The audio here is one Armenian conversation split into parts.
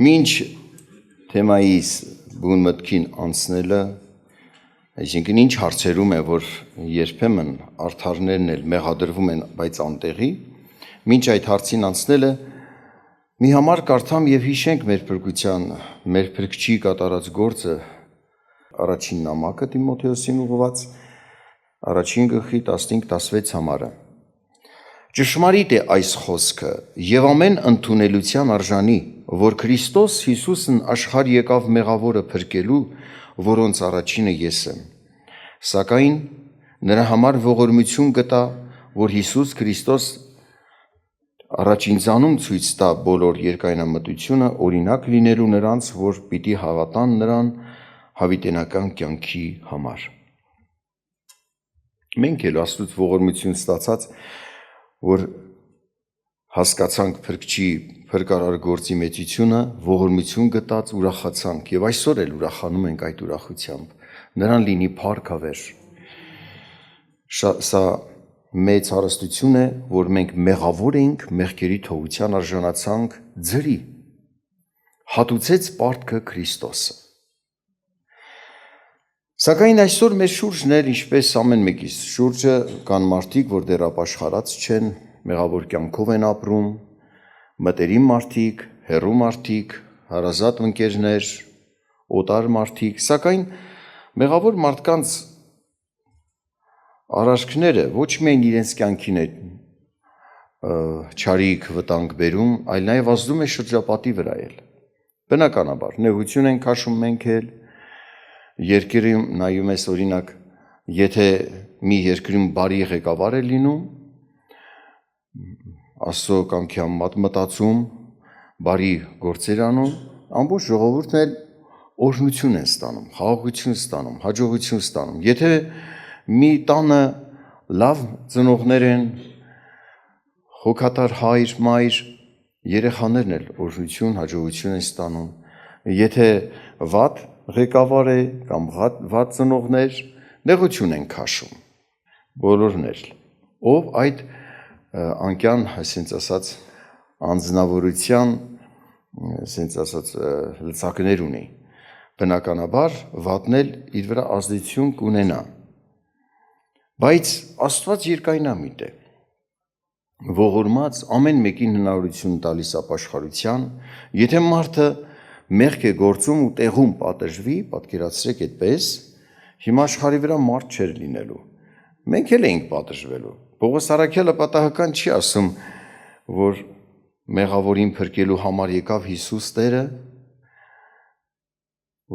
Մինչ թեմայիս բուն մտքին անցնելը, այսինքն ինչ հարցերում է, որ երբեմն արդարներն էլ մեղադրվում են, բայց անտեղի, մինչ այդ հարցին անցնելը, մի համար կարդամ և հիշենք մեր փրկության, մեր փրկչի կատարած գործը, առաջին նամակը Տիմոթեոսին ուղղված, առաջին գլխի 15-16 համարը։ Ճշմարիտ է այս խոսքը և ամեն ընդունելության արժանի, որ Քրիստոս Հիսուսն աշխարհ եկավ մեղավորը փրկելու, որոնց առաջինը ես եմ։ Սակայն նրա համար ողորմություն գտա, որ Հիսուս Քրիստոս առաջինձանում ցույց տա բոլոր երկայնամտությունը օրինակ լինելու նրանց, որ պիտի հավատան նրան հավիտենական կյանքի համար։ Մենք էլ Աստծուց ողորմություն ստացած, որ հասկացանք փրկչի փրկարար գործի մեծությունը, ողորմություն գտած ուրախացանք եւ այսօր էլ ուրախանում ենք այդ ուրախությամբ։ Նրան լինի փառք հավեր։ Սա մեծ հարստություն է, որ մենք մեղավոր էինք, մեղքերի թողության արժանացանք ձրի։ Հատուցեց պարտքը Քրիստոսը։ Սակայն այսօր մեր շուրջն էլ, ինչպես ամեն մեկիս շուրջը, կան մարդիկ, որ դեռ ապաշխարած չեն, մեղավոր կյանքով են ապրում, մտերիմ մարդիկ, հեռու մարդիկ, հարազատ ընկերներ, օտար մարդիկ, սակայն մեղավոր մարդկանց արարքները ոչ միայն իրենց կյանքին է չարիք վտանգ բերում, այլ նաև ազդում է շրջապատի վրա էլ։ Բնականաբար, նեղություն ենք քաշում մենք էլ, երկրում նայում ես օրինակ, եթե մի երկրում բարի ղեկավար է լինում, Աստծո կամքի համեմատ մտածում, բարի գործեր անում, ամբողջ ժողովուրդն էլ օրհնություն են ստանում, խաղաղություն ստանում, հաջողություն ստանում։ Եթե մի տանը լավ ծնողներ են, հոգատար հայր, մայր, երեխաներն էլ օրհնություն, հաջողություն են ստանում։ Եթե վատ ղեկավար է կամ վատ ծնողներ, նեղություն են քաշում, բոլորն էլ, ով այդ անկյան, այսպես ասած, անձնավորության, այսպես ասած, լծակներ ունի, բնականաբար վատն էլ իր վրա ազդեցություն կունենա, բայց Աստված երկայնամիտ է, ողորմած ամեն մեկին հնարավորություն տալիս ապաշխարության, եթե մարդը մեղք է գործում ու տեղում պատժվի, պատկերացրեք այդպես, հիմա աշխարհի վրա մարդ չէր լինելու, մենք էլ էինք պատժվելու։ Պողոս առաքյալը պատահական չի ասում, որ մեղավորին փրկելու համար եկավ Հիսուս Տերը,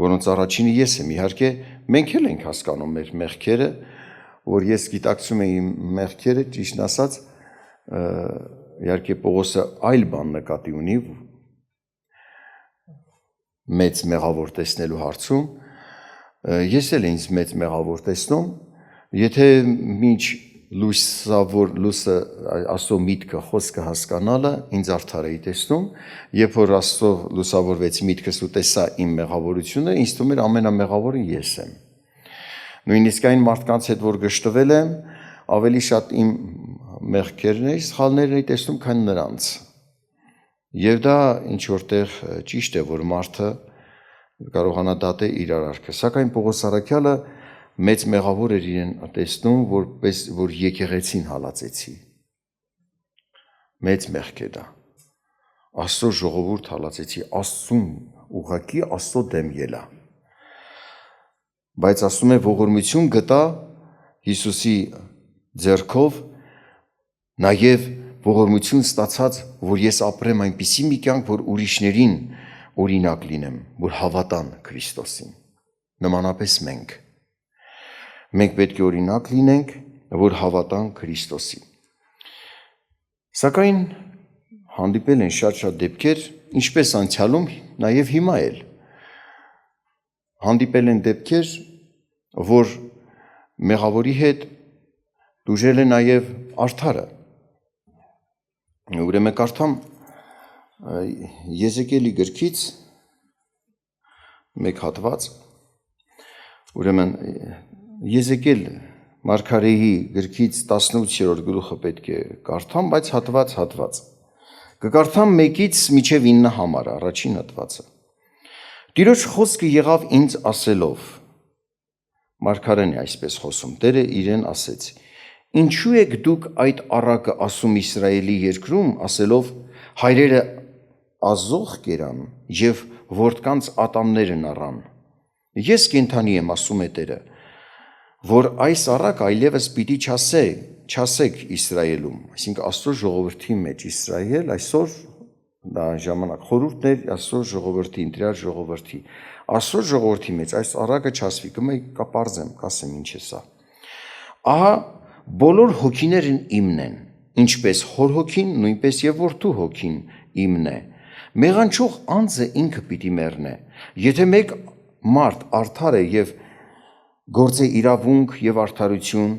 որոնց առաջինը ես եմ, իհարկե մենք էլ ենք հասկանում մեր մեղքերը, որ ես գիտակցում եմ իմ մեղքերը, ճիշտն ասած, իհարկե Պողոսը այլ բան նկատի ունի մեծ մեղավոր տեսնելու հարցում, ես էլ ինձ մեծ մեղավոր տեսնում, եթե մինչ լույսը Աստծո միտքը, խոսքը հասկանալը ինձ արդար էի տեսնում, երբ որ Աստծո լուսավորվեց միտքս ու տեսա իմ մեղավորությունը, ինձ թվում էր ամենամեղավորը ես եմ։ Նույնիսկ այն մարդկանց հետ, որ գժտվել եմ, ավելի շատ իմ մեղքերն էի, սխալներն էի տեսնում, քան նրանց։ Եվ դա ինչ որտեղ ճիշտ է, որ մարդը կարողանա դատել իր արարքը, սակայն Պողոս առաքյալը մեծ մեղավոր էր իրեն տեսնում, որ եկեղեցին հալածեցի։ Մեծ մեղք է դա։ Աստծո ժողովուրդ հալածեցի, Աստծուն ուղղակի Աստծո դեմ ելա։ Բայց ասում է ողորմություն գտա Հիսուսի ձեռքով, նաև ողորմություն ստացած, որ ես ապրեմ այնպիսի մի կյանք, որ ուրիշներին օրինակ լինեմ, որ հավատան Քրիստոսին, նմանապես մենք։ Մենք պետք է օրինակ լինենք, որ հավատան Քրիստոսին։ Սակայն հանդիպել են շատ դեպքեր, ինչպես անցյալում, նաև հիմա էլ։ Հանդիպել են դեպքեր, որ մեղավորի հետ դուժել է նաև արդարը։ Ուրեմն կարդամ Եզեկիելի գրքից մեկ հատված, ուրեմն Եզեկիել մարգարեի գրքից 18-րդ գլուխը պետք է կարդամ, բայց հատված։ Կկարդամ 1-ից մինչև 9 համար առաջին հատվածը։ Տիրոջ խոսքը եղավ ինձ ասելով, Մարգարեն է այսպես խոսում, Տերը իրեն ասեց. Ինչու եք դուք այդ առակը ասում Իսրայելի երկրում, ասելով հայրերը ազող կերան եւ որդկանց ատամներն առան։ Ես կենթանի եմ, ասում է Տերը, որ այս առակ այլևս պիտի չասեք Իսրայելում, այսինքն Աստծո ժողովրդի մեջ Իսրայել այսօր դա ժամանակ խորհուրդներ Աստծո ժողովրդին, Տիրոջ ժողովրդի, Աստծո ժողովրդի մեջ այս առակը չասվի, կպարզեմ, կասեմ ինչ է սա։ Ահա բոլոր հոգիներն իմն են, ինչպես հոր հոգին, նույնպես եւ որդու հոգին իմն է։ Մեղանչող անձը ինքը պիտի մեռնե։ Եթե մեկ մարդ արդար է եւ գործե իրավունք եւ արդարություն,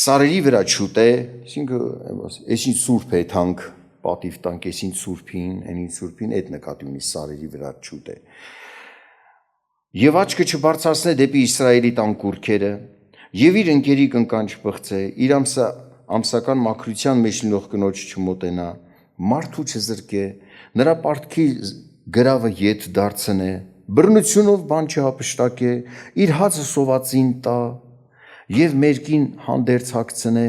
սարերի վրա չուտե, այսինքն այսին սուրբ է թանկ, պատիվ տանք, այսին սուրբին, այնին սուրբին, այդ նկատի ունի սարերի վրա չուտե։ Եվ աչքը չբարձրացնե դեպի Իսրայելի տան կուռքերը, եւ իր ընկերի կնկան չփղծե, իր ամսական մաքրության մեջ լինող կնոջ չմոտենա, մարդու չզրկե, նրա պարտքի գրավը ետ դարձնե, բռնությունով բան չհափշտակե, իր հացը սովածին տա եւ մերկին հանդերձ հագցնե,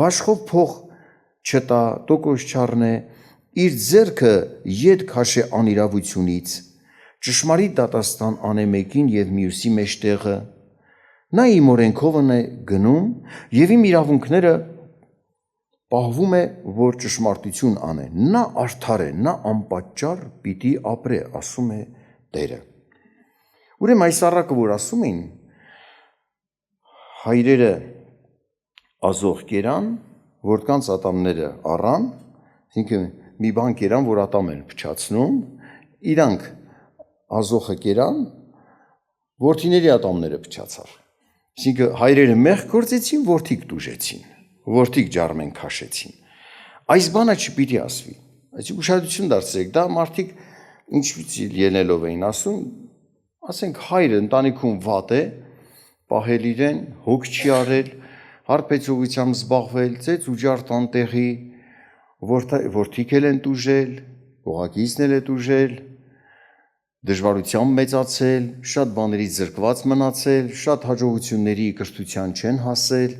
վաշխով փող չտա, տոկոս չառնե, իր ձեռքը ետ քաշե անիրավությունից, ճշմարիտ դատաստան անե մեկին եւ մյուսի մեջտեղը, նա իմ օրենքովն է գնում եւ իմ իրավունքները պահվում է, որ ճշմարտություն անե, նա արդար է, նա անպատճառ պիտի ապրե, ասում է Տերը։ Ուրեմն այս առակը, որ ասում էին, հայրերը ազող կերան, որդկանց ատամները առան, այսինքն մի բան կերան, որ ատամ են փչացնում, իրանք ազողը կերան, որդիների ատամները փչացավ։ Այսինքն հայրերը մեղք գործեցին, որդիկ տուժեցին, որդիկ ջարմեն քաշեցին։ Այս բանը չպիտի ասվի։ Այսինքն ուշադրություն դարձրեք, դա մարդիկ ինչպես ելնելով էին ասում, ասենք հայրը ընտանիքում վատ է, պահել իրեն, հոգ չի արել, հարբեցողությամբ զբաղվել, ծեծ ու ջարդ անտեղի, որդիկ են տուժել, կողակիցն է տուժել, դժվարությամբ մեծացել, շատ բաներից զրկված մնացել, շատ հաջողությունների կրթության չեն հասել,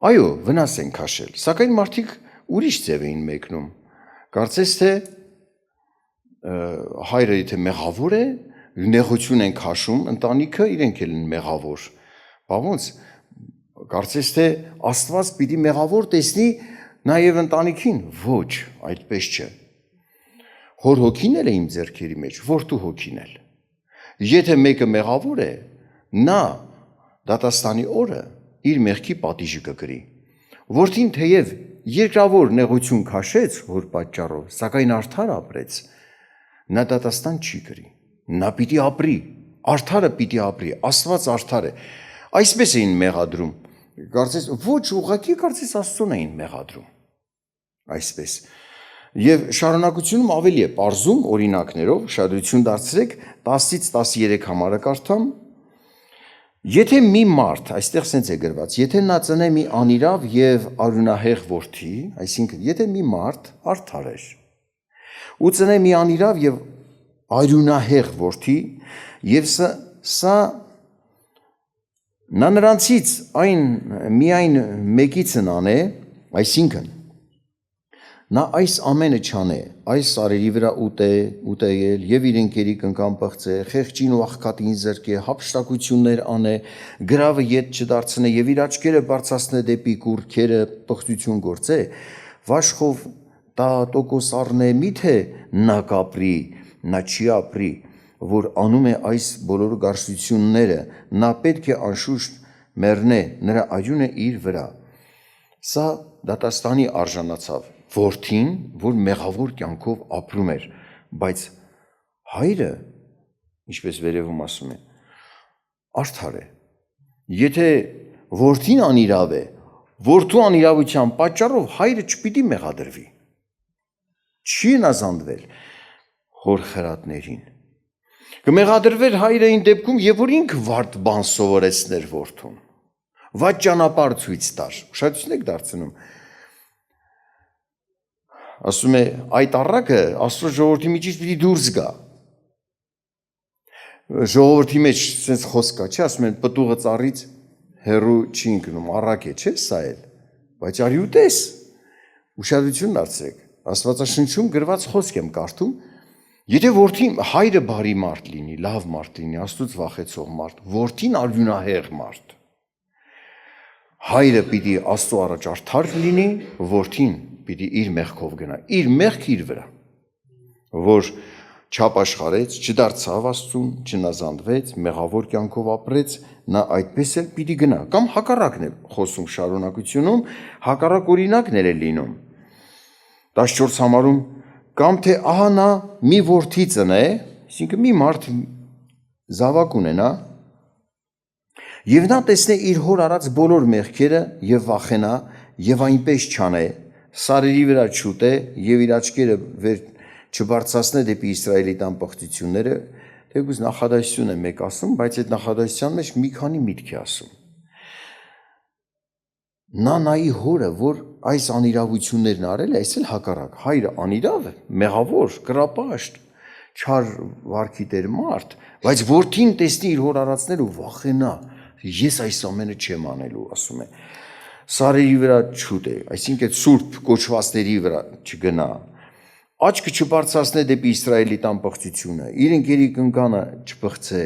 այո, վնաս են քաշել, սակայն մարդիկ ուրիշ ձև էին մեկնում, կարծես թե հայրը եթե մեղավոր է, նեղություն են քաշում, ընտանիքը իրենք են մեղավոր, բավոնց, կարծես թե Աստված պիտի մեղավոր տեսնի նաև ընտանիքին, ոչ, այդպես չէ, հոր հոգին էլ է իմ ձեռքերի մեջ, որդու հոգին էլ, եթե մեկը մեղավոր է, նա դատաստանի օրը իր մեղքի պատիժը կկրի, որդին թեև երկրավոր նեղություն քաշեց հոր պատճառով, սակայն արդար ապրեց, նա դատաստան չի կրի, նա պիտի ապրի, արդարը պիտի ապրի, Աստված արդար է, այսպես էին մեղադրում, կարծես ոչ ուղղակի կարծես Աստծուն էին մեղադրում, այսպես, եւ շարունակությունում ավելի է պարզում օրինակներով, շարունակություն դարձրեք 10-ից 13 համարը կարդամ, եթե մի մարդ, այստեղ սենց է գրված, եթե նա ծնե մի անիրավ եւ արյունահեղ որդի, այսինքն եթե մի մարդ արդար էր, ու ծնե մի անիրավ եւ արյունահեղ որդի, եւ սա նա նրանցից միայն մեկիցն անե, այսինքն նա այս ամենը չանե, այս սարերի վրա ուտեել եւ իր ընկերի կնկան պղծե, խեղճին ու աղքատին զրկե, հափշտակություններ անե, գրավը ետ չդարձնե եւ իր աչքերը բարձրացնե դեպի կուռքերը, պղծություն գործե, վաշխով տա տոկոս առնե, միթե նա կապրի, նա չի ապրի, որ անում է այս բոլոր գարշությունները, նա պետք է անշուշտ մեռնե, նրա արյունը իր վրա։ Սա դատաստանի արժանացավ որդին, որ մեղավոր կյանքով ապրում էր, բայց հայրը, ինչպես վերևում ասում է, արդար է։ Եթե որդին անիրավ է, որդու անիրավության պատճառով հայրը չպիտի մեղադրվի, չի նազանդվել հոր խրատներին, կմեղադրվեր հայրը այն դեպքում, երբ որ ինքը վարդ բան սովորեցներ որդուն, վատ ճանապարհ ցույց տար, ուշադրություն եք դարձնում, ասում է այդ առակը Աստծո ժողովրդի միջից պիտի դուրս գա։ Ժողովրդի մեջ sense խոսք կա, չէ, ասում են պտուղը ծառից հեռու չի ընկնում, առակ է, չէ, սա էլ, բայց արի ու տես, ուշադրություն դարձրեք, Աստվածաշնչում գրված խոսք եմ կարդում, եթե որդին հայրը բարի մարդ լինի, լավ մարդ լինի, Աստծուց վախեցող մարդ, որդին արյունահեղ մարդ, հայրը պիտի Աստծո առաջ արդար լինի, որդին պիտի իր մեղքով գնա, իր մեղքը իր վրա, որ չափ աշխարհեց, չդարձավ Աստծուն, չնազանդվեց, մեղավոր կյանքով ապրեց, նա այդպես էլ պիտի գնա, կամ հակառակն է խոսում շարունակությունում, հակառակ օրինակն է լինում։ 14 համարում, կամ թե ահա նա մի որդի ծնե, այսինքն մի մարդ զավակ ունենա, եւ նա տեսնե իր հոր արած բոլոր մեղքերը եւ վախենա եւ այնպես չանե, սարերի վրա չուտե եւ իր աչքերը վեր չբարձրացնե դեպի Իսրայելի տան պղծությունները, թեկուզ նախադասություն է մեկ ասում, բայց այդ նախադասության մեջ մի քանի միտք է ասում։ Նա նայի հորը, որ այս անիրավություններն արել է, այս էլ հակառակ, հայրը անիրավ է, մեղավոր, կռապաշտ, չար վարքի տեր մարդ, բայց որդին տեսնի իր հոր արածները ու վախենա, ես այս ամենը չեմ անելու, ասում է, սարերի վրա չուտե, այսինքն սուրբ կոչվածների վրա չգնա, աչքը չբարձրացնե դեպի Իսրայելի տան պղծությունը, իր ընկերի կնկանը չփղծե,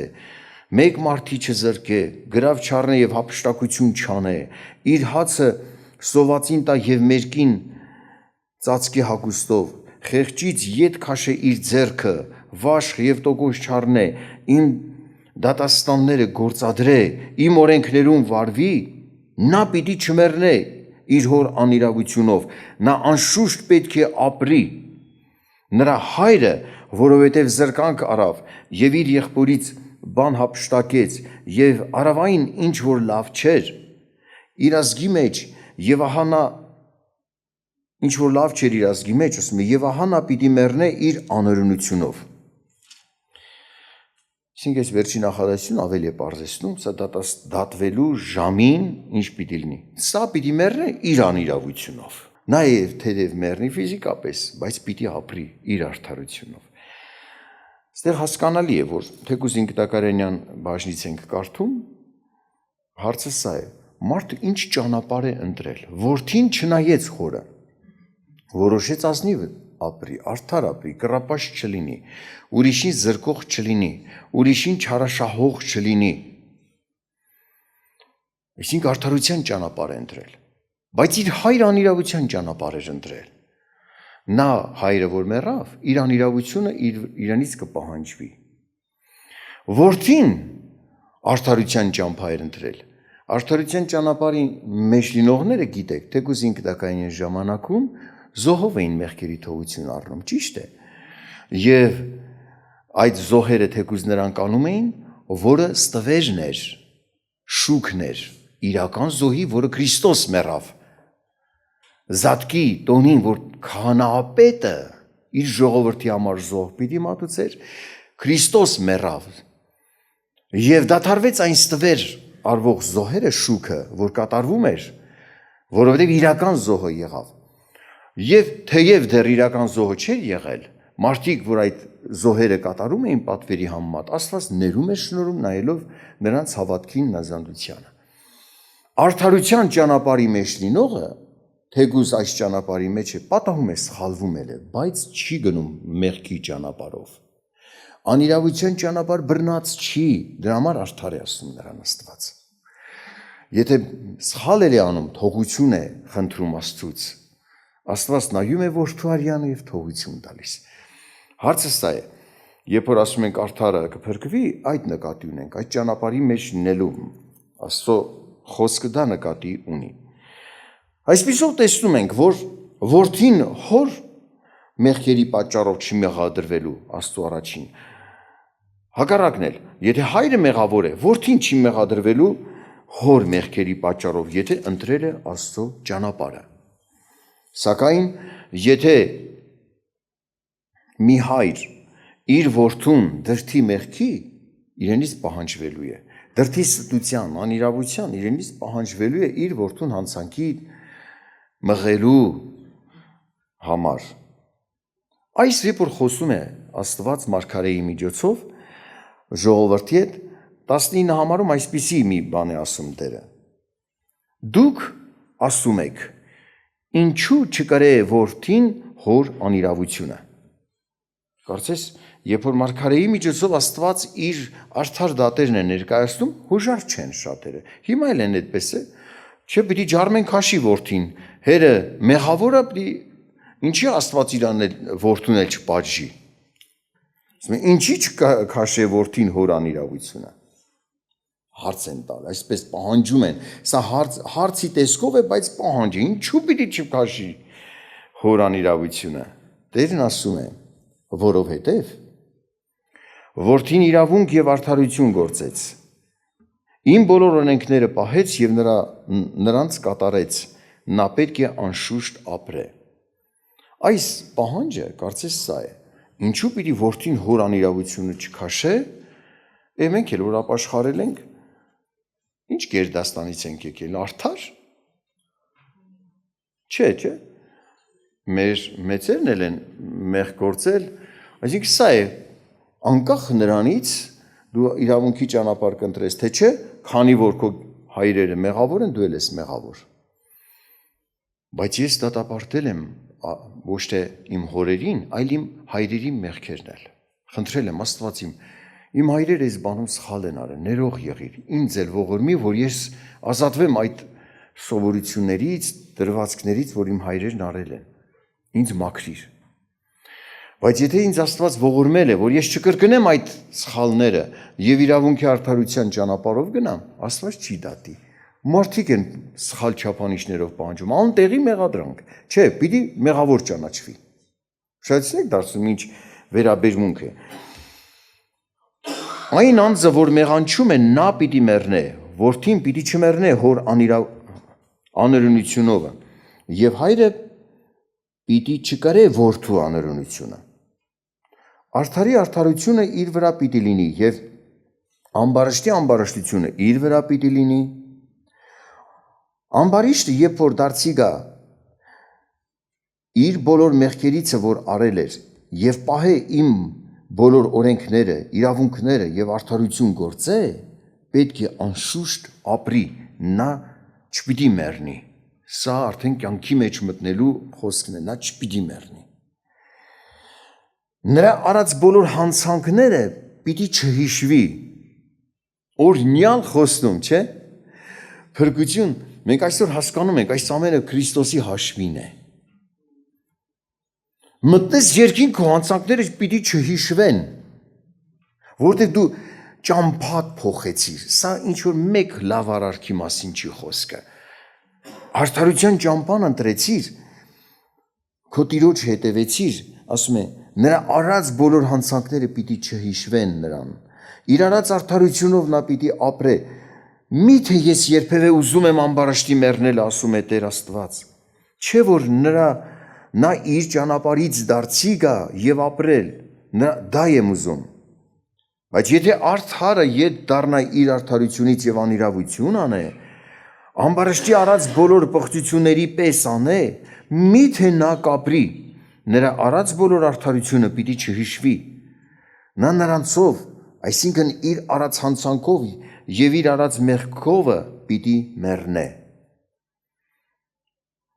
մեկ մարդի չզրկե, գրավ չառնե եւ հափշտակություն չանե, իր հացը սովածին տա եւ մերկին ծածկի հագուստով, խեղճից ետ քաշե իր ձեռքը, վաշխ եւ տոկոս չառնե, իմ դատաստանները գործադրե, իմ օրենքներում վարվի, նա պիտի չմեռնե իր հոր անիրավությունով, նա անշուշտ պետք է ապրի, նրա հայրը, որովհետև զրկանք արավ եւ իր եղբորից բան հափշտակեց եւ արավային ինչ որ լավ չէր, իր ազգի մեջ եւ ահա նա ինչ որ լավ չէր իր ազգի մեջ, ասում է, եւ ահա նա պիտի մեռնե իր անօրենությունով։ Այսինքն այս վերջին նախադասությունը ավելի է պարզեցնում, սա դատվելու ժամին ինչ պիտի լինի։ Սա պիտի մեռնե իր անիրավությունով։ Նաև թեև մեռնի ֆիզիկապես, բայց պիտի ապրի իր արդարությունով։ Այստեղ հասկանալի է, որ թեկուզ ինքնակարենյան բաժնից ենք կարդում, հարցը սա է, մարդը ինչ ճանապարհ է ընտրել, որդին չնայեց խորը, որոշեց ազնիվ ապրի, արդար ապրի, կռապաշտ չլինի, ուրիշին զրկող չլինի, ուրիշին չարաշահող չլինի, այսինքն արդարության ճանապարհ է ընտրել, բայց իր հայր անիրավության ճանապարհ էր ընտրել, նա հայրը որ մեռավ, իր անիրավությունը իրանից կպահանջվի, որդին արդարության ճանապարհ էր ընտրել, արդարության ճանապարհի մեջ լինողները գիտեք, թեկուզ ինքնակայինի ժամանակում զոհով էին մեղքերի թողություն առնում, ճիշտ է, եւ այդ զոհերը թեկուզ նրանք անում էին, որը ստվերն էր, շուքն էր, իրական զոհի, որը Քրիստոս մեռավ, զատկի տոնին, որ քահանայապետը իր ժողովրդի համար զոհ պիտի մատուցեր, Քրիստոս մեռավ, եւ դադարվեց այն ստվեր արվող զոհերը շուքը, որ կատարվում էր, որովհետև իրական զոհը եղավ, եւ թեև դեռ իրական զոհը չէր եղել, մարդիկ, որ այդ զոհերը կատարում էին պատվերի համեմատ, Աստված ներում էր շնորհում նայելով նրանց հավատքին նազանդությանը։ Արդարության ճանապարհի մեջ լինողը, թեկուզ այս ճանապարհի մեջ է, պատահում է սխալվում է, բայց չի գնում մեղքի ճանապարհով։ Անիրավության ճանապարհ բռնած չի, դրա համար արդար է ասում նրան Աստված։ Եթե սխալ է անում, թողություն է խնդրում Աստծուց, Աստված նայում է որդու արյանը եւ թողություն տալիս։ Հարցը սա է, երբ որ ասում ենք արդարը կփրկվի, այդ նկատի ունենք, այդ ճանապարհի մեջ լինելու Աստծո խոսքը դա նկատի ունի։ Այսպիսով տեսնում ենք, որ որդին հոր մեղքերի պատճառով չի մեղադրվելու Աստծո առաջին։ Հակառակն էլ, եթե հայրը մեղավոր է, որդին չի մեղադրվելու հոր մեղքերի պատճառով, եթե ընտրել է Աստծո ճանապարհը։ Սակայն եթե մի հայր իր որդուն դրդի մեղքի, իրենից պահանջվելու է, դրդի ստության, անիրավության, իրենից պահանջվելու է իր որդուն հանցանքի մղելու համար, Այս երբ որ խոսում է Աստված մարգարեի միջոցով ժողովրդի հետ 19 համարում այսպիսի մի բան է ասում Տերը. Դուք ասում եք, ինչու չկրե որդին հոր անիրավությունը։ Կարծես, երբ որ մարգարեի միջոցով Աստված իր արդար դատերն է ներկայացնում, հուժար չեն շատերը։ Հիմա էլ են այդպես է, չէ՞ պիտի ջարմեն քաշի որդին, հերը մեղավորը պիտի ինչի Աստված իրան որդուն էլ չպատժի։ Ինչի չքաշե որդին հոր անիրավությունը։ Հարց են տալ, այսպես պահանջում են։ Սա հարցի տեսքով է, բայց պահանջ է, ինչու պիտի չքաշի հոր անիրավությունը։ Տերն ասում է, որովհետև որդին իրավունք եւ արդարություն գործեց։ Իմ բոլոր օրենքները պահեց եւ նրանց կատարեց, նա պետք է անշուշտ ապրե։ Այս պահանջը կարծես սա է։ Ինչու պիտի որդին հոր անիրավությունը չքաշե։ Մենք էլ որ ապաշխարել ենք, ինչ գերդաստանից ենք եկել, արդար։ Չէ։ Մեր մեծերն էլ են մեղ գործել, այսինքն սա է, անկախ նրանից դու իրավունքի ճանապարհ կընտրես, թե չէ, քանի որ քո հայրերը մեղավոր են, դու էլ ես մեղավոր։ Բայց ես դատապարտել եմ ոչ թե իմ հորերին, այլ իմ հայրերի մեղքերն էլ։ Խնդրել եմ Աստված իմ հայրերը այս բանում սխալ են արել, ներող եղիր, ինձ էլ ողորմի, որ ես ազատվեմ այդ սովորություններից, դրվածքներից, որ իմ հայրերն արել են։ Ինձ մաքրիր։ Բայց եթե ինձ Աստված ողորմել է, որ ես չկրկնեմ այդ սխալները եւ իրավունքի արդարության ճանապարհով գնամ, Աստված չի դատի։ Մարդիկ են սխալ չափանիշներով պահանջում, անտեղի մեղադրանք, չէ, պիտի մեղավոր ճանաչվի։ Շատացեք դարձում ինչ վերաբերմունք է։ Այն անձը, որ մեղանչում է, նա պիտի մեռնե, որդին պիտի չմեռնե հոր անօրենությունով, եւ հայրը պիտի չկրե որդու անօրենությունը։ Արդարի արդարությունը իր վրա պիտի լինի եւ ամբարիշտի ամբարիշտությունը իր վրա պիտի լինի։ Ամբարիշտը երբ որ դարձի գա իր բոլոր մեղքերիցը որ արել էր եւ պահե իմ բոլոր օրենքները, իրավունքները եւ արդարություն գործե, պետք է անշուշտ ապրի, նա չպիտի մեռնի։ Սա արդեն կյանքի մեջ մտնելու խոսքն է, նա չպիտի մեռնի։ Նրա արած բոլոր հանցանքները պիտի չհիշվի։ Օրհնյալ խոսնում, չէ՞։ Փրկություն, մենք այսօր հասկանում ենք, այս ամենը Քրիստոսի հաշվին է։ Մտնես երկին քո հանցանքները պիտի չհիշվեն, որտեղ դու ճամփատ փոխեցիր։ Սա ինչ որ մեկ լավ արարքի մասին չի խոսքը։ Արդարության ճամփան ընտրեցիր, քո տիրոջ հետևեցիր, ասում է, նրա արած բոլոր հանցանքները պիտի չհիշվեն նրան։ Իր արած արդարությունով նա պիտի ապրե։ Միթե ես երբևէ ուզում եմ ամբարիշտի մեռնել, ասում է Տեր Աստված։ Չէ որ նա իր ճանապարհից դարձի գա եւ ապրել, դա եմ ուզում։ Բայց եթե արդարը ետ դառնա իր արդարությունից եւ անիրավություն անե, ամբարիշտի արած բոլոր պղծությունների պես անե, միթե նա կապրի, նրա արած բոլոր արդարությունը պիտի չհիշվի։ Նա նրանցով, այսինքն իր արած հանցանքով եւ իր արած մեղքովը պիտի մեռնե։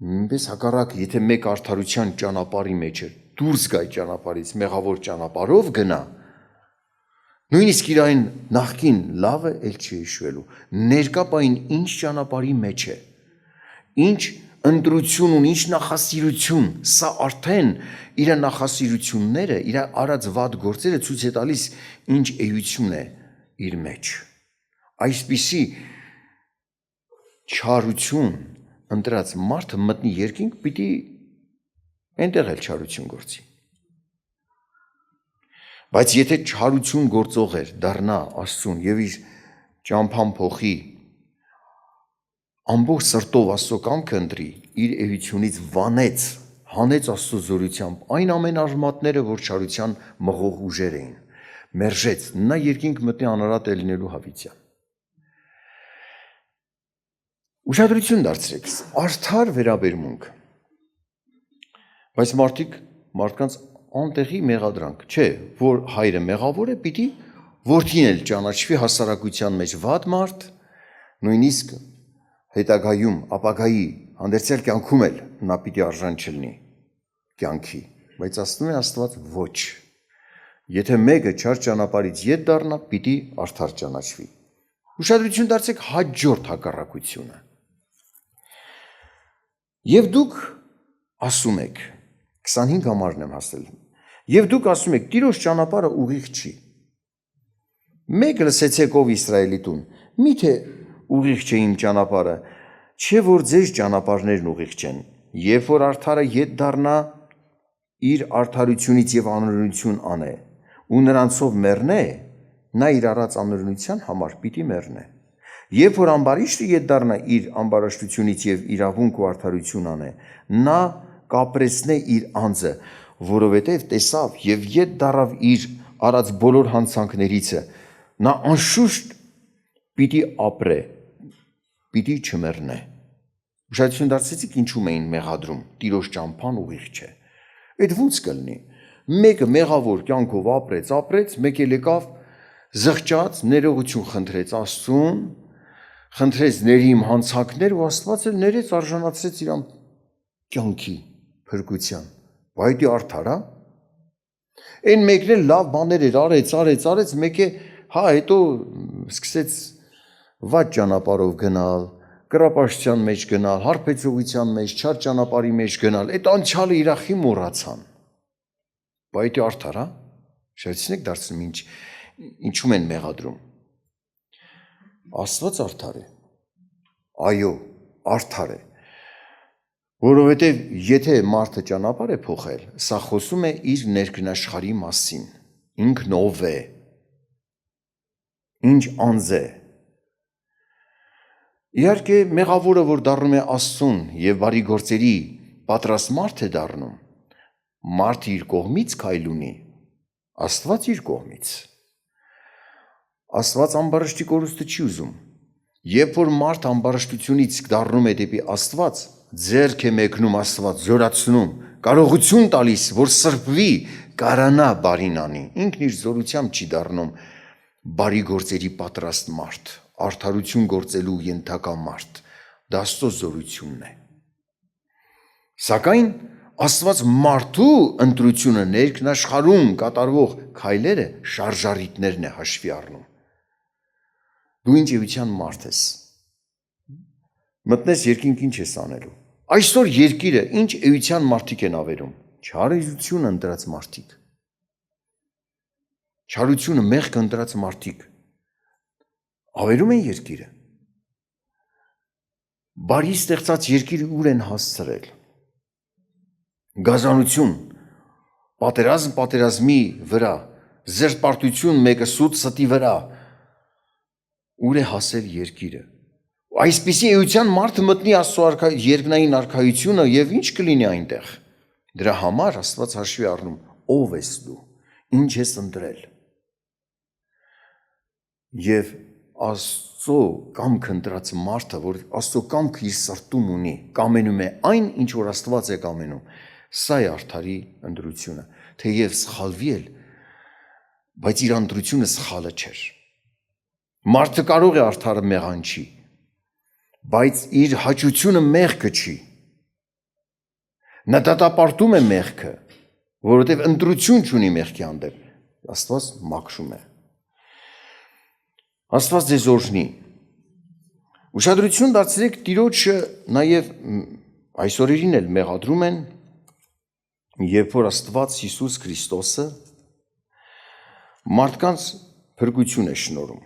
Նույնպես հակառակ, եթե մեկ արդարության ճանապարհի մեջ է, դուրս գա ճանապարհից, մեղավոր ճանապարհով գնա, նույնիսկ իր այն նախքին լավը էլ չի հիշվելու։ Ներկապային ինչ ճանապարհի մեջ է, ինչ ընտրություն ունի, ինչ նախասիրություն, սա արդեն իր նախասիրությունները, իր արած վատ գործերը ցույց է տալիս ինչ էություն է իր մեջ։ Այսպիսի չարություն ընտրած մարդը մտնի երկինք, պիտի այնտեղ էլ չարություն գործի։ Բայց եթե չարություն գործող էր, դառնա Աստծուն եւ իր ճամփան փոխի, ամբողջ սրտով Աստծո կամքը ընտրի, իր էությունից վանեց, հանեց Աստծո զորությամբ, այն ամեն արմատները, որ չարության մղող ուժեր էին, մերժեց, նա երկինք մտնի անարատ է լինելու հավիտյան։ Ուշադրություն դարձրեք, արդար վերաբերմունք։ Բայց մարդկանց անտեղի մեղադրանք, չէ, որ հայրը մեղավոր է, պիտի որդին էլ ճանաչվի հասարակության մեջ վատ մարդ, նույնիսկ հետագայում, ապագայի հանդերձյալ կյանքում էլ նա պիտի արժան չլինի կյանքի, բայց ասում է Աստված ոչ, եթե մեկը չար ճանապարհից ետ դառնա, պիտի արդար ճանաչվի։ Ուշադրություն դարձեք հաջորդ հակառակությունը։ Եվ դուք ասում եք, 25 համարն եմ հասել, եւ դուք ասում եք, Տիրոջ ճանապարհը ուղիղ չի։ Մեկ լսեցեք ով Իսրայելի տուն, միթե ուղիղ չէ իմ ճանապարհը, չէ որ ձեր ճանապարհներն ուղիղ չեն, երբ որ արդարը ետ դառնա իր արդարությունից եւ անօրենություն անե, ու նրանցով մեռնե, նա իր առած անօրենության համար պիտի մեռնե։ Երբ որ ամբարիշտը ետ դառնա իր ամբարաշտությունից եւ իրավունք ու արդարություն անե, նա կապրեցնե իր անձը, որովհետեւ տեսավ եւ ետ դառավ իր արած բոլոր հանցանքներիցը, նա անշուշտ պիտի ապրե, պիտի չմեռնե։ Ուշադրություն դարձեցիք ինչու էին մեղադրում, Տիրոջ ճամփան ուղիղ չէ։ Այդ ո՞նց կլինի։ Մեկը մեղավոր կյանքով ապրեց, մեկ էլ եկավ զղջաց, ներողություն խնդրեց Աստծուն, խնդրեց ների իմ հանցանքներ ու Աստված էլ ներեց արժանացրեց իր կյանքի փրկության։ Բայց արդար է։ Այն մեկն էլ լավ բաներ էր արեց, մեկ է հետո սկսեց վատ ճանապարհով գնալ, կռապաշտության մեջ գնալ, հարբեցողության մեջ, չար ճանապարհի մեջ գնալ, այդ անցյալը իրախի մոռացան։ Բայց արդար է։ Շարունակեք դարձնում ինչու են մեղադրում։ Աստված արդար է։ Այո, արդար է։ Որովհետև եթե մարդը ճանապարհ է փոխել, սա խոսում է իր ներքնաշխարհի մասին, ինքն ով է, ինչ անձ է։ Իհարկե, մեղավորը, որ դառնում է Աստծուն եւ բարի գործերի պատրաստ մարդ է դառնում, մարդը իր կողմից քայլ ունի, Աստված իր կողմից։ Աստված ամբարշտի կորուստը չի ուզում։ Երբ որ մարդ ամբարշտությունից դառնում է դեպի Աստված, ձեռք է մեկնում Աստված, զորացնում, կարողություն տալիս, որ սրբվի, կարանա բարին անի, ինքն իր զորությամբ չի դառնում բարի գործերի պատրաստ մարդ, արդարություն գործելու ենթակա մարդ, դա Աստծո զորությունն է։ Սակայն Աստված մարդու ընտրությունը ներքնաշխարհում կատարվող քայլերը շարժառիթներն է հաշվի առնում։ Դու ինչ էության մարդ ես։ Մտնես երկինք ինչ ես անելու։ Այսօր երկիրը ինչ էության մարդիկ են ավերում։ Չարություն ընտրած մարդիկ։ Չարությունը մեղք ընտրած մարդիկ ավերում են երկիրը։ Բարի ստեղծած երկիրը ուր են հասցրել։ Գազանություն, պատերազմի վրա, զերծպարտություն մեկը սուտ ստի վրա, ուր է հասել երկիրը։ Այսպիսի էության մարդը մտնի Աստծո երկնային արքայությունը եւ ինչ կլինի այնտեղ։ Դրա համար Աստված հաշվի առնում ով ես դու, ինչ ես ընտրել։ Եվ Աստծո կամք ընտրած մարդը, որ Աստծո կամքը իր սրտում ունի, կամենում է այն, ինչ որ Աստված է կամենում, սա է արդարի ընտրությունը, թեև սխալվի էլ, բայց իր ընտրությունը սխալը չէր։ Մարդը կարող է արդարը մեղանչի, բայց իր հաճությունը մեղքը չի։ Նա դատապարտում է մեղքը, որովհետև ընտրություն չունի մեղքի հանդեպ, Աստված մաքրում է։ Աստված ձեզ օրհնի։ Ուշադրություն դարձրեք Տիրոջը նաև այս օրերին էլ մեղադրում են, երբ որ Աստված Հիսուս Քրիստոսը մարդկանց փրկություն է շնորհում։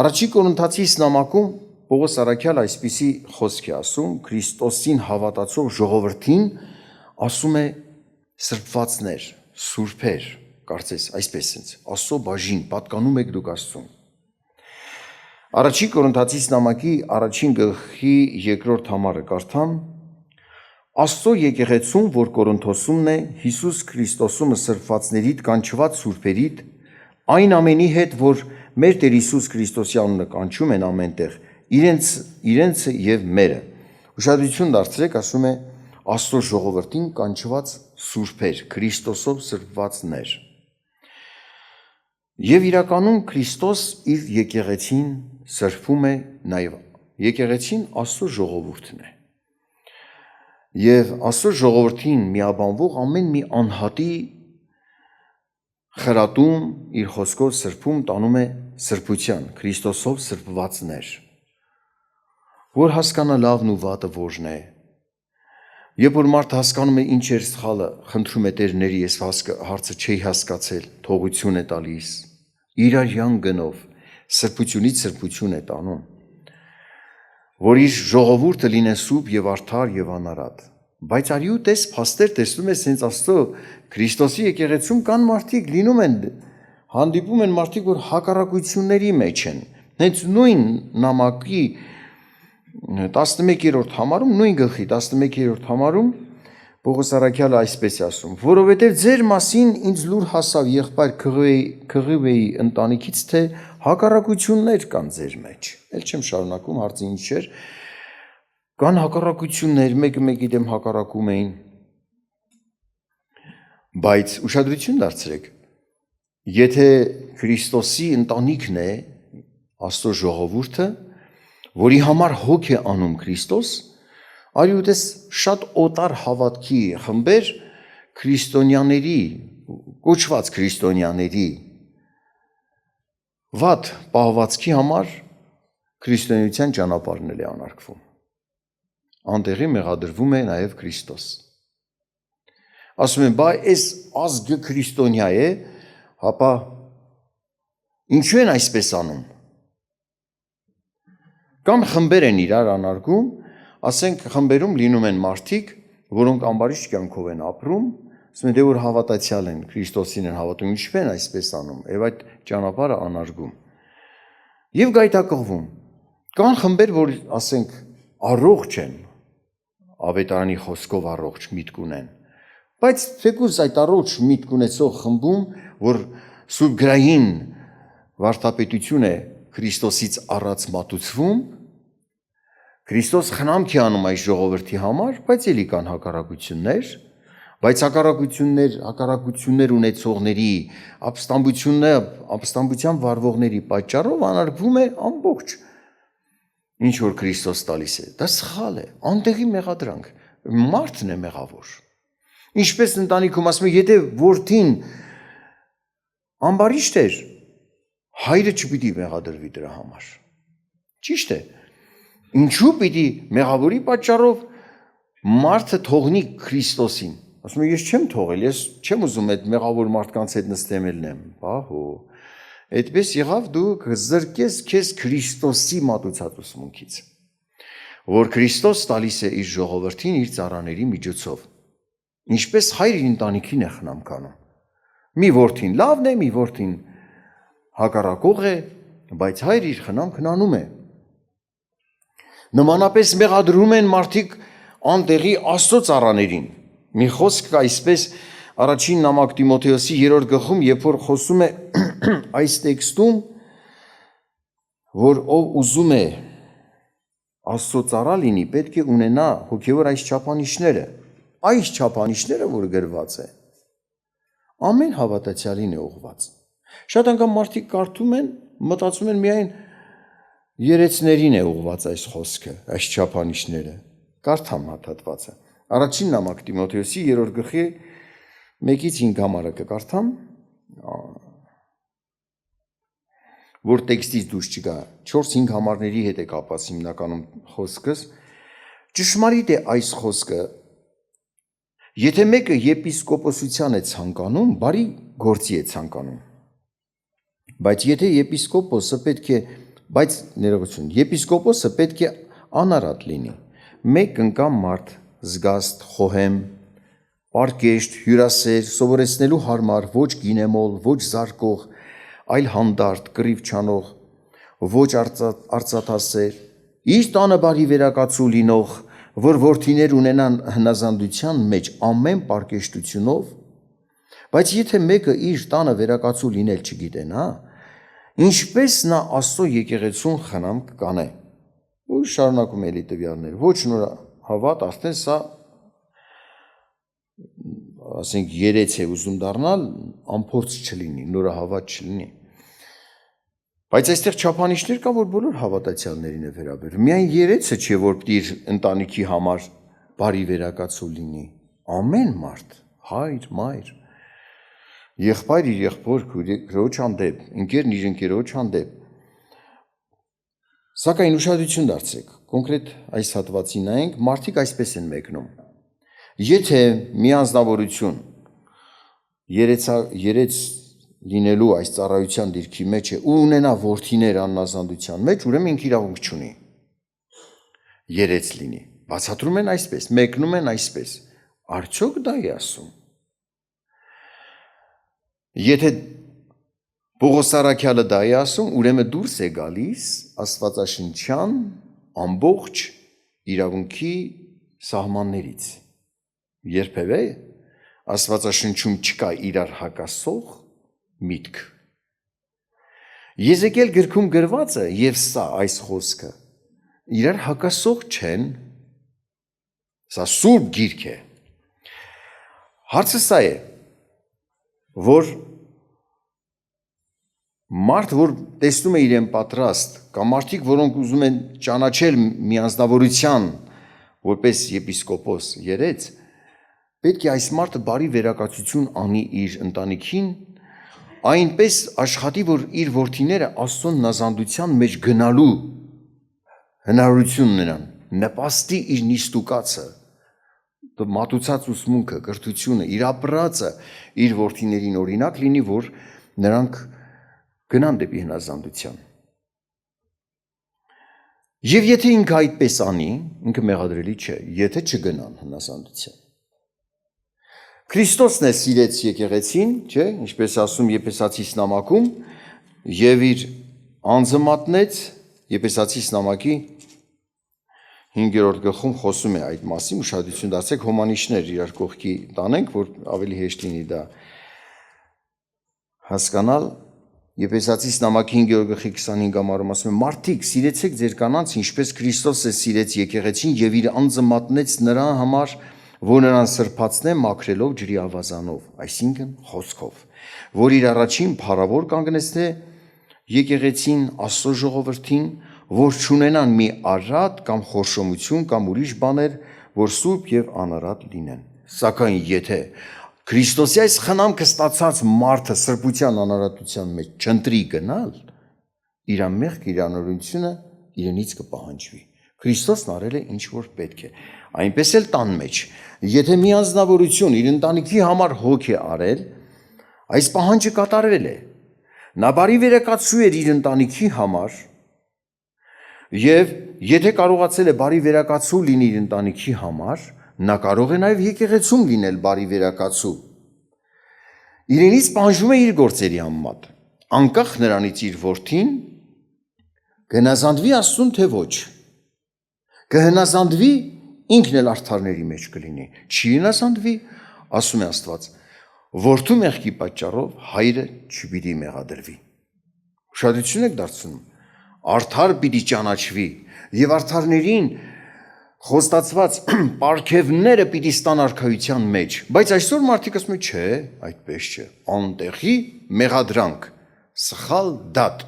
Առաջին Կորինթացիս նամակում Պողոս առաքյալ այսպիսի խոսք է ասում, Քրիստոսին հավատացող ժողովրդին ասում է սրբվածներ, սուրբեր, կարծես այսպես ինձ, Աստծո բաժին, պատկանում եք դուք Աստծուն։ Առաջին Կորինթացիս նամակի առաջին գլխի 2-րդ համարը կարդամ. Աստծո եկեղեցուն, որ Կորինթոսումն է, Հիսուս Քրիստոսում սրբվածներիդ կանչված սուրբերիդ, այն ամենի հետ, որ մեր Տեր Հիսուս Քրիստոսի անունը կանչում են ամենտեղ, իրենցը եւ մերը։ Ուշադրություն դարձրեք, ասում է Աստծո ժողովրդին կանչված սուրբեր, Քրիստոսով սրբվածներ։ Եվ իրականում Քրիստոս իր եկեղեցին սրբում է նաև եկեղեցին Աստծո ժողովուրդն է։ Եվ Աստծո ժողովրդին միաբանվող ամեն մի անհատի խրատում իր խոսքով սրբում տանում է սրբության, Քրիստոսով սրբվածներ, որ հասկանա լավն ու վատը որն է։ Երբ որ մարդը հասկանում է ինչ էր սխալը, խնդրում է Տերների, ես հարցը չի հասկացել, թողություն է տալիս, իրարյան գնով, սրբությունից սրբություն է տանում, որ իր ժողովուրդը լինեն սուրբ եւ արդար եւ անարատ։ Բայց արի ու տես, փաստեր տեսնում ես հենց Աստծո Քրիստոսի եկեղեցում կան մարդիկ լինում են, հանդիպում են մարդիկ, որ հակառակությունների մեջ են։ Հենց նույն նամակի 11-րդ համարում, նույն գլխի 11-րդ համարում Պողոս առաքյալը այսպես է ասում. որովհետև ձեր մասին ինձ լուր հասավ եղբայր Քղիվեի ընտանիքից, թե հակառակություններ կան ձեր մեջ։ Էլ չեմ շարունակում, հարցը ինչ էր։ Կան հակառակություններ, մեկը մեկի դեմ հակառակում էին։ Բայց ուշադրություն դարձրեք, եթե Քրիստոսի ընտանիքն է Աստծո ժողովուրդը, որի համար հոգ է անում Քրիստոս, արի ուտես շատ օտար հավատքի խմբեր քրիստոնյաների, կոչված քրիստոնյաների վատ պահվածքի համար քրիստոնեության ճանապարհն է անարգվում։ Անտեղի մեղադրվում է նաև Քրիստոս։ Ասում են, բայ այս ազգը քրիստոնյա է, հապա ինչու են այսպես անում։ Կամ խմբեր են իրար անարգում, ասենք խմբերում լինում են մարդիկ, որոնք ամբարիշտ կյանքով են ապրում, ասում են դե որ հավատացյալ են, Քրիստոսին են հավատում, ինչու են այսպես անում, եւ այդ ճանապարհը անարգում։ Եվ գայթակղվում։ Կան խմբեր, որ ասենք առողջ են, ավետարանի խոսքով առողջ միտք ունեն, բայց թեկուզ այդ առողջ միտք ունեցող խմբում, որ սուրբ գրային վարդապետություն է Քրիստոսից առած մատուցվում, Քրիստոս խնամք է անում այս ժողովրդի համար, բայց էլի կան հակառակություններ, բայց հակառակություններ ունեցողների, ապստամբության վարվողների պատճառով անարգվում է ամբողջ ինչ որ Քրիստոս տալիս է։ Դա սխալ է, անտեղի մեղադրանք, մարդն է մեղավոր։ Ինչպես ընտանիքում ասում է, եթե որդին ամբարիշտ էր, հայրը չպիտի մեղադրվի դրա համար։ Ճիշտ է։ Ինչու պիտի մեղավորի պատճառով մարդը թողնի Քրիստոսին։ Ասում է, ես չեմ թողել, ես չեմ ուզում այդ մեղավոր մարդկանց հետ նստեմ ելնեմ։ Բահո։ Այդպես եղավ դու կզրկես քեզ Քրիստոսի մատուցած ուսմունքից, որ Քրիստոս տալիս է իր ժողովրդին իր ծառաների միջոցով։ Ինչպես հայր իր ընտանիքին է խնամք անում։ Մի որդին լավն է, մի որդին հակառակող է, բայց հայր իր խնամքն անում է։ Նմանապես մեղադրում են մարդիկ անտեղի Աստծո ծառաներին։ Մի խոսք կա այսպես առաջին նամակ Տիմոթեոսի 3-րդ գլխում, երբ որ խոսում է այս տեքստում, որ ով ուզում է Աստծո ծառա լինի, պետք է ունենա հոգևոր այս չափանիշները։ Այս չափանիշները, որ գրված է, ամեն հավատացյալին է ուղղված։ Շատ անգամ մարդիկ կարդում են, մտածում են միայն երեցներին է ուղղված այս խոսքը, այս չափանիշները։ Կարդամ հատվածը։ Առաջին նամակ Տիմոթեոսի 3-րդ գլխի 1-ից 5 համարը կկարդամ, որ տեքստից դուրս չգա, 4-5 համարների հետ է կապված հիմնականում խոսքս։ Ճշմարիտ է այս խոսքը, եթե մեկը եպիսկոպոսության է ցանկանում, բարի գործի է ցանկանում։ Բայց եթե եպիսկոպոսը պետք է անարատ լինի, մեկ անգամ մարդ, զգաստ, խոհեմ, պարկեշտ, հյուրասեր, սովորեցնելու հարմար, ոչ գինեմոլ, ոչ զարկող, այլ հանդարտ, կռիվ չանող, ոչ արծաթասեր, իր տանը բարի վերակացու լինող, որ որդիներ ունենան հնազանդության մեջ ամեն պարկեշտությունով, բայց եթե մեկը իր տանը վերակացու լինել չգիտենա, ինչպես նա Աստծո եկեղեցուն խնամք կանե։ Ու շարունակում էլի տվյալներ, ոչ նոր հավատ, արդեն սա ասենք երեց է ուզում դառնալ, անփորձ չլինի, նորահավատ չլինի։ Բայց այստեղ չափանիշներ կա, որ բոլոր հավատացյալներին է վերաբերում։ Միայն երեցը չէ, որ պիտի իր ընտանիքի համար բարի վերակացու լինի։ Ամեն մարդ, հայր, մայր, եղբայր իր եղբոր քրոջ հանդեպ, ընկերն իր ընկերոջ հանդեպ։ Սակայն ուշադրություն դարձրեք, կոնկրետ այս հատվածին նայենք, մարդիկ այսպես են մեկնում։ Եթե մի անձնավորություն երեց լինելու այս ծառայության դիրքի մեջ է ու ունենա որդիներ աննազանդության մեջ, ուրեմն ինքը իրավունք չունի երեց լինի։ Բացատրում են այսպես, մեկնում են այսպես։ Արդյոք դա է ասում։ Եթե Պողոս առաքյալը դա է ասում, ուրեմն դուրս է գալիս աստվածաշնչյան ամբողջ իրավունքի սահմաններից։ Երբևէ աստվածաշնչում չկա իրար հակասող միտք։ Եզեկիել գրքում գրվածը եւ սա այս խոսքը իրար հակասող չեն։ Սա սուրբ գիրք է։ Հարցը սա է, որ մարդ, որ տեսնում է իրեն պատրաստ, կամ մարդիկ, որոնք ուզում են ճանաչել մի անձնավորության որպես եպիսկոպոս երեց, պետք է այս մարդը բարի վերակացություն անի իր ընտանիքին, այնպես աշխատի, որ իր որդիները Աստծուն նազանդության մեջ գնալու հնարավորություն ունենան, նպաստի իր նիստուկացը, մատուցած ուսմունքը, կրթությունը, իր ապրածը իր որդիներին օրինակ լինի, որ նրանք գնան դեպի հնազանդության։ Եվ եթե ինքը այդպես անի, ինքը մեղադրելի չէ, եթե չգնան հնազանդության։ Քրիստոսն է սիրեց եկեղեցին, չէ, ինչպես ասում Եփեսացիս նամակում, եւ իր անձը մատնեց, Եփեսացիս նամակի 5-րդ գլխում խոսում է այդ մասին, ուշադրություն դարձրեք, հոմանիշներ իրար կողքի տանենք, որ ավելի հեշտ լինի դա հասկանալ։ Եփեսացիս նամակի 5-րդ գլխի 25 համարում ասում է. «Մարդիկ, սիրեցեք ձեր կանանց, ինչպես Քրիստոսը սիրեց եկեղեցին եւ իր անձը մատնեց նրա համար, որ նրան սրբացնե մաքրելով ջրի ավազանով, այսինքն խոսքով, որ իր առաջին փառավոր կանգնեցնե եկեղեցին Աստծո ժողովրդին, որ չունենան մի արատ կամ խորշոմություն կամ ուրիշ բաներ, որ սուրբ եւ անարատ լինեն։ Սակայն եթե Քրիստոսի այս խնամքը ստացած մարդը սրբության անարատության մեջ չընտրի գնալ, իր մեղքը, իր անօրենությունը իրենից կպահանջվի։ Քրիստոսն արել է ինչ որ պետք է։ Այնպես էլ տան մեջ, եթե մի անձնավորություն իր ընտանիքի համար հոգ է արել, այս պահանջը կատարվել է։ Նա բարի վերակացու էր իր ընտանիքի համար, եւ եթե կարողացել է բարի վերակացու լինի իր ընտանիքի համար, նա կարող է նաեւ եկեղեցում լինել բարի վերակացու։ Իրենից պահանջվում է իր գործերի համեմատ, անկախ նրանից իր որդին կհնազանդվի Աստծուն թե ոչ։ Կհնազանդվի, ինքն էլ արդարների մեջ կլինի, չի հնազանդվի, ասում է Աստված, որդու մեղքի պատճառով հայրը չպիտի մեղադրվի։ Ուշադրություն եք դարձնում, արդար պիտի ճանաչվի եւ արդարներին խոստացված պարգևները պիտի ստան արքայության մեջ, բայց այսօր մարդիկ ասում են, չէ, այդպես չէ, անտեղի մեղադրանք, սխալ դատ,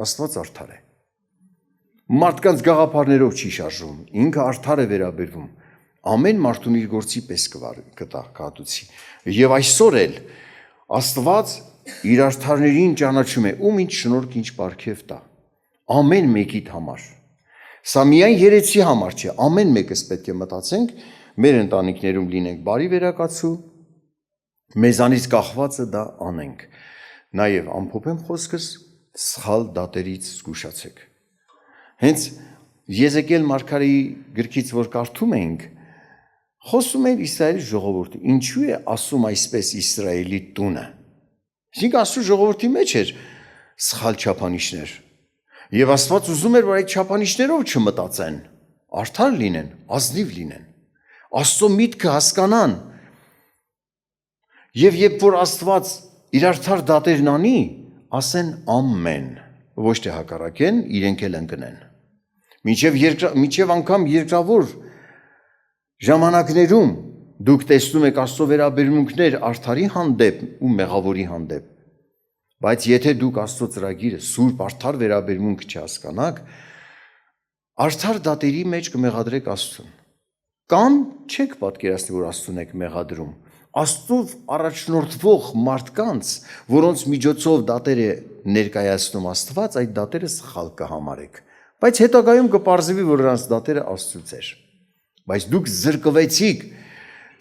Աստված արդար է։ Մարդկանց գաղափարներով չի շարժվում, ինքը արդար է վերաբերվում, ամեն մարդուն իր գործի պես կտա կհատուցի։ Եվ այսօր էլ Աստված իր արդարներին ճանաչում է, ում ինչ շնորհք, ինչ պարգև տա, ամեն մեկիդ համար։ Սա միայն երեցի համար չէ, ամեն մեկս պետք է մտածենք, մեր ընտանիքներում լինենք բարի վերակացու, մեզանից կախվածը դա անենք։ Նաև ամփոփեմ խոսքս, սխալ դատերից զգուշացեք։ Հենց Եզեկիել մարգարեի գրքից, որ կարդում ենք, խոսում էր Իսրայելի ժողովրդի, ինչու է ասում այսպես Իսրայելի տունը։ Այսինքն Աստծո ժողովրդի մեջ էր սխալ չափանիշներ։ Եվ Աստված ուզում էր, որ այդ չափանիշներով չմտածեն, արդար լինեն, ազնիվ լինեն, Աստծո միտքը հասկանան։ Եվ երբ որ Աստված իր արդար դատերն անի, ասեն ամեն, ոչ թե հակառակեն, իրենք էլ ընկնեն։ Մինչև անգամ երկրավոր ժամանակներում Դուք տեսնում եք Աստծո վերաբերմունքներ արդարի հանդեպ ու մեղավորի հանդեպ։ Բայց եթե դուք Աստծո ծրագիրը սուրբ արդար վերաբերմունք չհասկանաք, արդար դատերի մեջ կմեղադրեք Աստծուն։ Կամ չեք պատկերացնի, որ Աստծուն եք մեղադրում։ Աստծով առաջնորդվող մարդկանց, որոնց միջոցով դատերը ներկայացնում Աստված, այդ դատերը սխալ կհամարեք։ Բայց հետագայում կպարզվի, որ նրանց դատերը Աստծուց էր։ Բայց դուք զրկվեցիք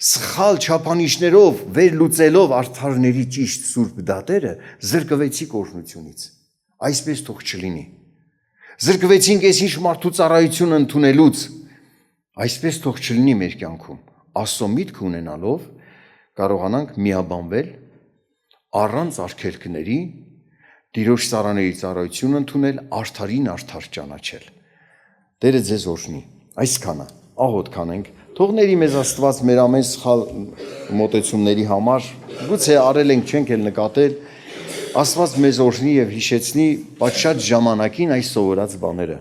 սխալ չափանիշներով վերլուծելով արդարների ճիշտ սուրբ դատերը, զրկվեցիք օրհնությունից։ Այսպես թող չլինի։ Զրկվեցինք այս ինչ մարդու ծառայությունը ընդունելուց, այսպես թող չլինի մեր կյանքում։ Աստծո միտք ունենալով կարողանանք միաբանվել առանց արգելքների, Տիրոջ ծառաների ծառայություն ընդունել, արդարին արդար ճանաչել։ Տերը ձեզ օրհնի։ Այսքանը աղոթ կանենք։ Թող ների մեզ Աստված մեր ամեն սխալ մոտեցումների համար, գուցե արել ենք, չենք էլ նկատել, Աստված մեզ օրհնի եւ հիշեցնի պատշաճ ժամանակին այս սովորած բաները։